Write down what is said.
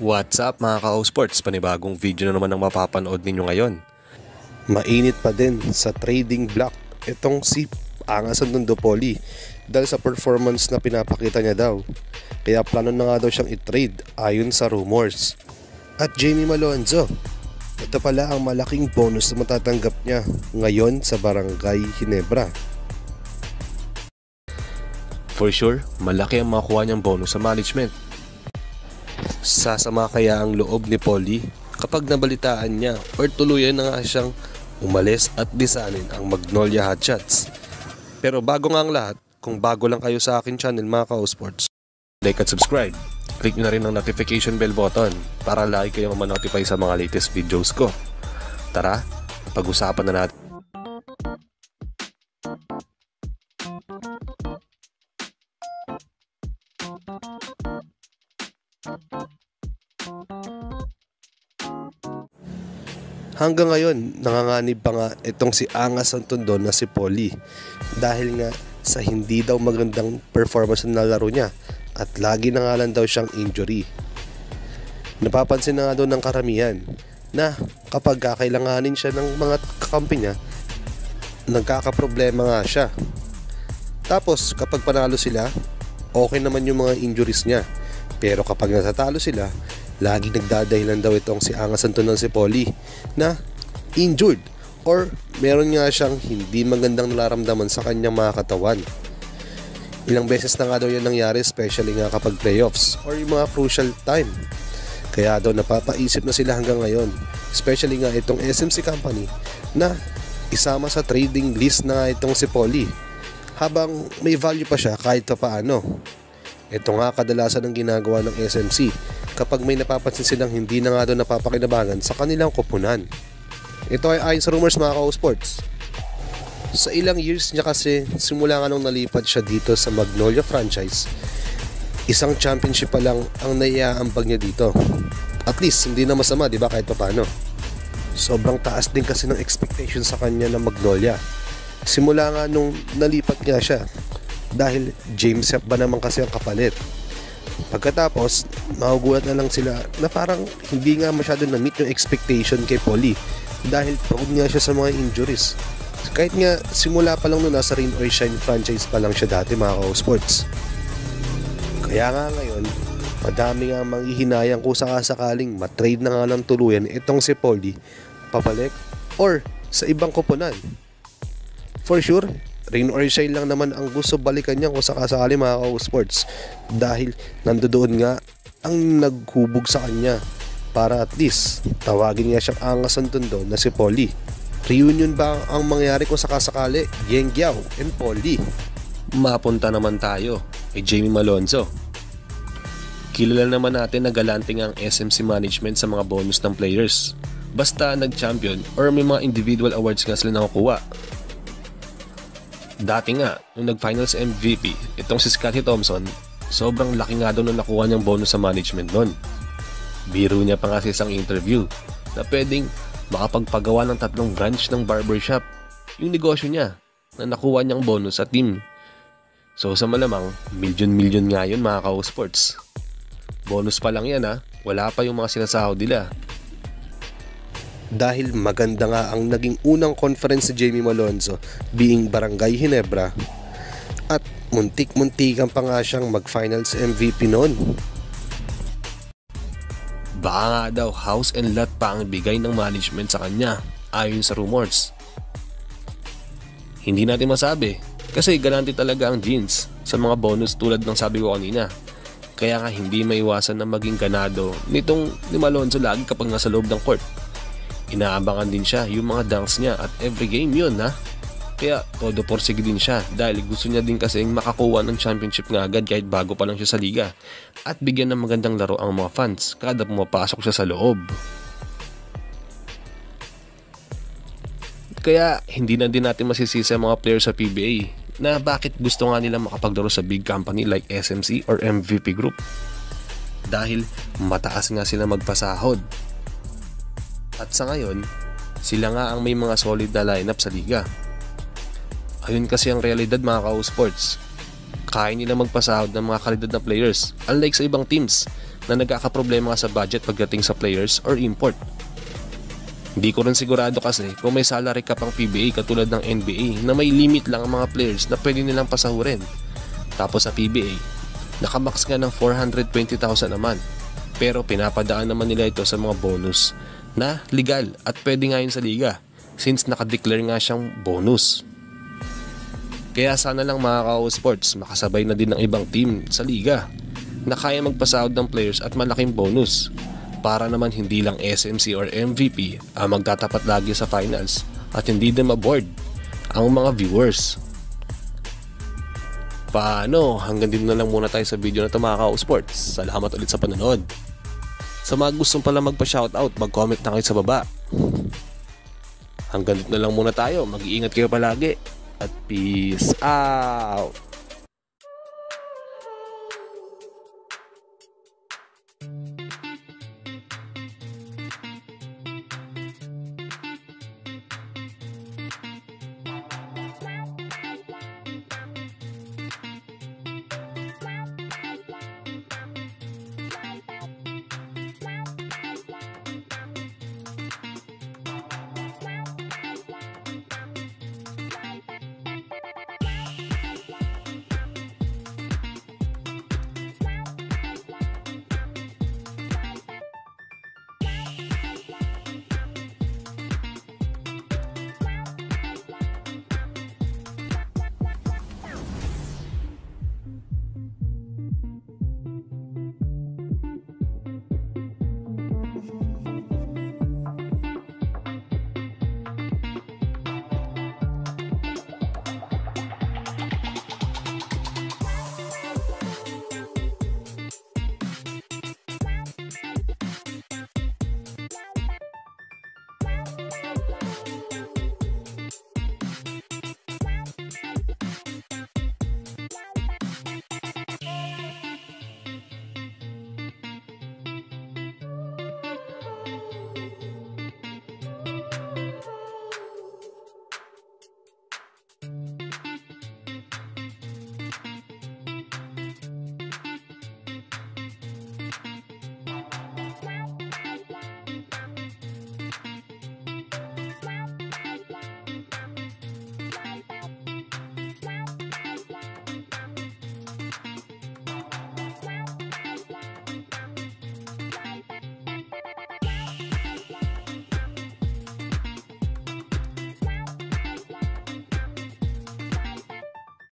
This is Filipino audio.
What's up mga ka-O-Sports? Panibagong video na naman ang mapapanood ninyo ngayon. Mainit pa din sa trading block itong si Angas Antondopoli dahil sa performance na pinapakita niya daw. Kaya plano na nga daw siyang i-trade ayon sa rumors. At Jamie Malonzo, ito pala ang malaking bonus na matatanggap niya ngayon sa Barangay Ginebra. For sure, malaki ang makuha niyang bonus sa management. Sasama kaya ang loob ni Polly kapag nabalitaan niya or tuluyan na nga siyang umalis at lisanin ang Magnolia Hotshots. Pero bago nga ang lahat, kung bago lang kayo sa akin channel mga ka-O-Sports, like at subscribe. Click nyo na rin ang notification bell button para lagi kayong ma-notify sa mga latest videos ko. Tara, pag-usapan na natin. Hanggang ngayon, nanganganib pa nga itong si Angas Antondon na si Polly dahil nga sa hindi daw magandang performance na laro niya at lagi na nga lang daw siyang injury. Napapansin na nga daw ng karamihan na kapag kakailanganin siya ng mga kakampi niya, nagkakaproblema nga siya. Tapos kapag panalo sila, okay naman yung mga injuries niya. Pero kapag natatalo sila, lagi nagdadahilan daw itong si Angas Antondon si Polly na injured or meron nga siyang hindi magandang nararamdaman sa kanyang mga katawan. Ilang beses na nga daw yan nangyari, especially nga kapag playoffs or yung mga crucial time. Kaya daw napapaisip na sila hanggang ngayon, especially nga itong SMC company na isama sa trading list na itong si Polly habang may value pa siya kahit pa paano. Ito nga kadalasan ng ginagawa ng SMC kapag may napapansin silang hindi na nga doon napapakinabangan sa kanilang koponan. Ito ay ayon sa rumors mga ka-O-Sports. Sa ilang years niya kasi simula nga nung nalipad siya dito sa Magnolia franchise, isang championship pa lang ang naiaambag niya dito. At least hindi na masama, di ba, kahit pa paano. Sobrang taas din kasi ng expectation sa kanya ng Magnolia. Simula nga nung nalipat nga siya dahil James Yap ba naman kasi ang kapalit. Pagkatapos, magugulat na lang sila na parang hindi nga masyado na-meet yung expectation kay Polly dahil pagod nga siya sa mga injuries. Kahit nga simula pa lang nung nasa Rain or Shine franchise pa lang siya dati mga ka-O-Sports. Kaya nga ngayon, madami nga manghihinayang kung sakasakaling matrade na nga lang tuluyan itong si Polly pabalik or sa ibang koponan. For sure, Rain or Shine lang naman ang gusto balikan niya kung sakasakali mga ka-O-Sports dahil nandoon nga ang naghubog sa kanya para at least tawagin niya siyang Angas Antondon na si Polly. Reunion ba ang mangyari kung sakasakali Yeng Guiao and Polly? Mapunta naman tayo kay Jamie Malonzo. Kilala naman natin na galanting ang SMC management sa mga bonus ng players. Basta nag-champion or may mga individual awards nga sila nakukuha. Dati nga, nung nag-finals MVP, itong si Scottie Thompson, sobrang laki nga daw nung nakuha niyang bonus sa management nun. Biro niya pa nga sa isang interview na pwedeng makapagpagawa ng 3 branch ng barbershop yung negosyo niya na nakuha niyang bonus sa team. So sa malamang, milyon nga yun mga ka-O-Sports. Bonus pa lang yan ha, wala pa yung mga sinasahod nila. Dahil maganda nga ang naging unang conference si Jamie Malonzo being Barangay Ginebra at muntik-muntikan pa nga siyang mag-finals MVP noon. Baka nga daw house and lot pa ang bigay ng management sa kanya ayon sa rumors. Hindi natin masabi kasi galante talaga ang Jeans sa mga bonus tulad ng sabi ko kanina. Kaya nga hindi maiwasan na maging ganado nitong ni Malonzo lagi kapag nasa loob ng court. Inaabangan din siya yung mga dunks niya at every game yun ha. Kaya todo porsige din siya dahil gusto niya din kasing makakuha ng championship nga agad kahit bago pa lang siya sa liga. At bigyan ng magandang laro ang mga fans kada pumapasok siya sa loob. Kaya hindi na din natin masisisi ang mga players sa PBA na bakit gusto nga nila makapaglaro sa big company like SMC or MVP Group. Dahil mataas nga sila magpasahod. At sa ngayon, sila nga ang may mga solid na lineup sa liga. Ayun kasi ang realidad mga ka-O-Sports. kaya nila magpasahod ng mga kalidad na players, unlike sa ibang teams na nagkakaproblema sa budget pagdating sa players or import. Hindi ko rin sigurado kasi kung may salary cap ang PBA katulad ng NBA na may limit lang ang mga players na pwede nilang pasahurin. Tapos sa PBA, nakamax nga ng 420,000 a month. Pero pinapadaan naman nila ito sa mga bonus na legal at pwede nga yun sa liga since nakadeclare nga siyang bonus. Kaya sana lang mga ka-sports makasabay na din ng ibang team sa liga na kaya magpasahod ng players at malaking bonus para naman hindi lang SMC or MVP ang magtatapat lagi sa finals at hindi din maboard ang mga viewers. Paano? Hanggang dito na lang muna tayo sa video na ito mga ka-sports. Salamat ulit sa panonood. Sa mga gustong pala magpa-shoutout, mag-comment na kayo sa baba. Hanggang dito na lang muna tayo. Mag-iingat kayo palagi. At peace out!